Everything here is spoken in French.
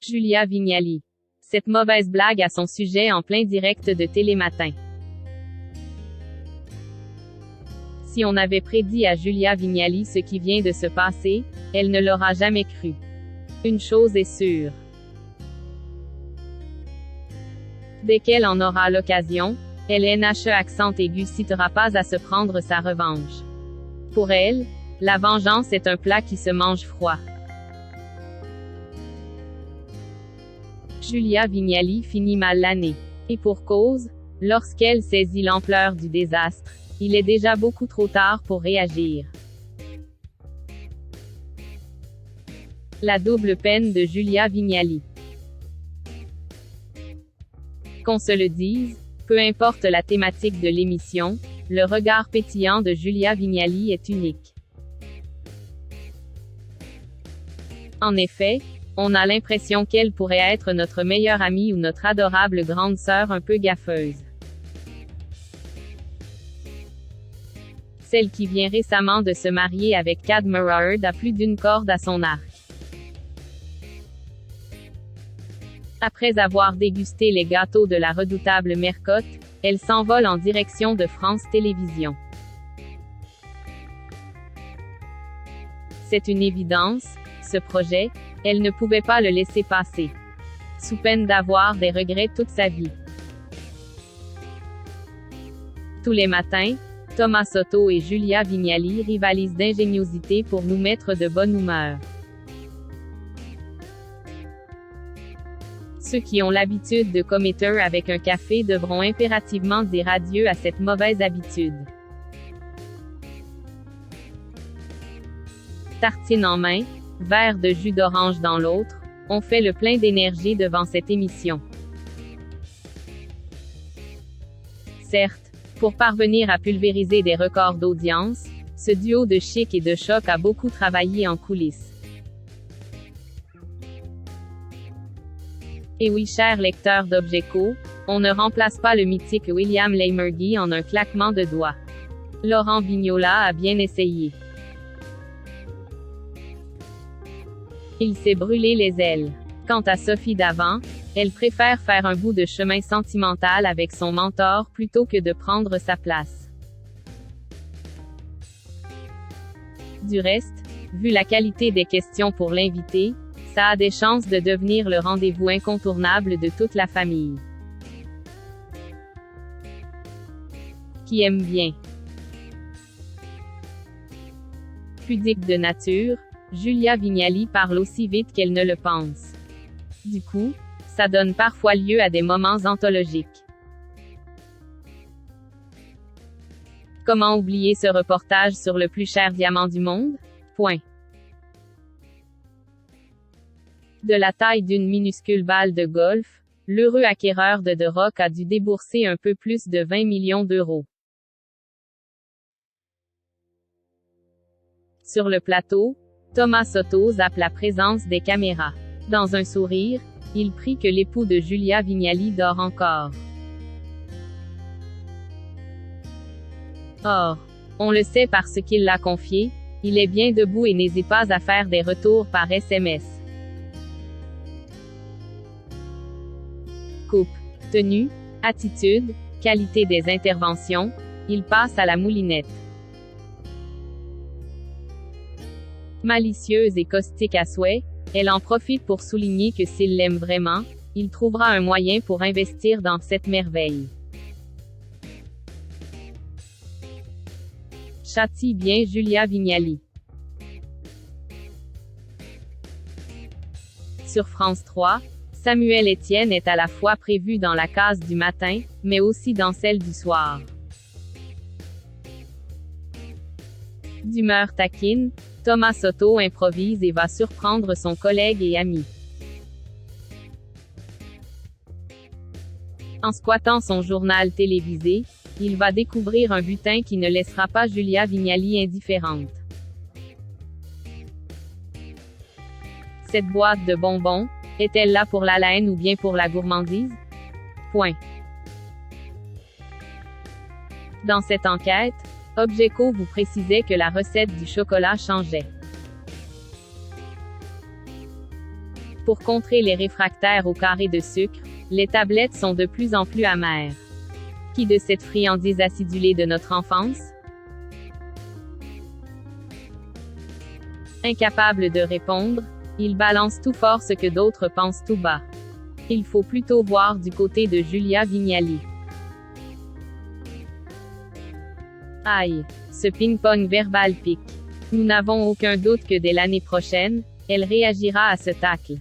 Julia Vignali. Cette mauvaise blague a son sujet en plein direct de Télématin. Si on avait prédit à Julia Vignali ce qui vient de se passer, elle ne l'aura jamais cru. Une chose est sûre. Dès qu'elle en aura l'occasion, LNHE accent aigu citera pas à se prendre sa revanche. Pour elle, la vengeance est un plat qui se mange froid. Julia Vignali finit mal l'année. Et pour cause, lorsqu'elle saisit l'ampleur du désastre, il est déjà beaucoup trop tard pour réagir. La double peine de Julia Vignali. Qu'on se le dise, peu importe la thématique de l'émission, le regard pétillant de Julia Vignali est unique. En effet, on a l'impression qu'elle pourrait être notre meilleure amie ou notre adorable grande sœur un peu gaffeuse. Celle qui vient récemment de se marier avec Cad Merard a plus d'une corde à son arc. Après avoir dégusté les gâteaux de la redoutable Mercotte, elle s'envole en direction de France Télévisions. C'est une évidence, ce projet, elle ne pouvait pas le laisser passer. Sous peine d'avoir des regrets toute sa vie. Tous les matins, Thomas Soto et Julia Vignali rivalisent d'ingéniosité pour nous mettre de bonne humeur. Ceux qui ont l'habitude de commettre avec un café devront impérativement dire adieu à cette mauvaise habitude. Tartine en main, verre de jus d'orange dans l'autre, on fait le plein d'énergie devant cette émission. Certes, pour parvenir à pulvériser des records d'audience, ce duo de chic et de choc a beaucoup travaillé en coulisses. Et oui, chers lecteurs d'Objeco, on ne remplace pas le mythique William Lémergie en un claquement de doigts. Laurent Vignola a bien essayé. Il s'est brûlé les ailes. Quant à Sophie Davant, elle préfère faire un bout de chemin sentimental avec son mentor plutôt que de prendre sa place. Du reste, vu la qualité des questions pour l'invité, ça a des chances de devenir le rendez-vous incontournable de toute la famille. Qui aime bien. Pudique de nature, Julia Vignali parle aussi vite qu'elle ne le pense. Du coup, ça donne parfois lieu à des moments anthologiques. Comment oublier ce reportage sur le plus cher diamant du monde? Point. De la taille d'une minuscule balle de golf, l'heureux acquéreur de The Rock a dû débourser un peu plus de 20 millions d'euros. Sur le plateau, Thomas Soto zappe la présence des caméras. Dans un sourire, il prie que l'époux de Julia Vignali dort encore. Or, on le sait parce qu'il l'a confié, il est bien debout et n'hésite pas à faire des retours par SMS. Coupe, tenue, attitude, qualité des interventions, il passe à la moulinette. Malicieuse et caustique à souhait, elle en profite pour souligner que s'il l'aime vraiment, il trouvera un moyen pour investir dans cette merveille. Châtie bien Julia Vignali. Sur France 3, Samuel Etienne est à la fois prévu dans la case du matin, mais aussi dans celle du soir. D'humeur taquine, Thomas Soto improvise et va surprendre son collègue et ami. En squattant son journal télévisé, il va découvrir un butin qui ne laissera pas Julia Vignali indifférente. Cette boîte de bonbons, est-elle là pour la laine ou bien pour la gourmandise? Point. Dans cette enquête, Objeco vous précisait que la recette du chocolat changeait. Pour contrer les réfractaires au carré de sucre, les tablettes sont de plus en plus amères. Qui de cette friandise acidulée de notre enfance? Incapable de répondre, il balance tout fort ce que d'autres pensent tout bas. Il faut plutôt voir du côté de Julia Vignali. Aïe! Ce ping-pong verbal pique. Nous n'avons aucun doute que dès l'année prochaine, elle réagira à ce tacle.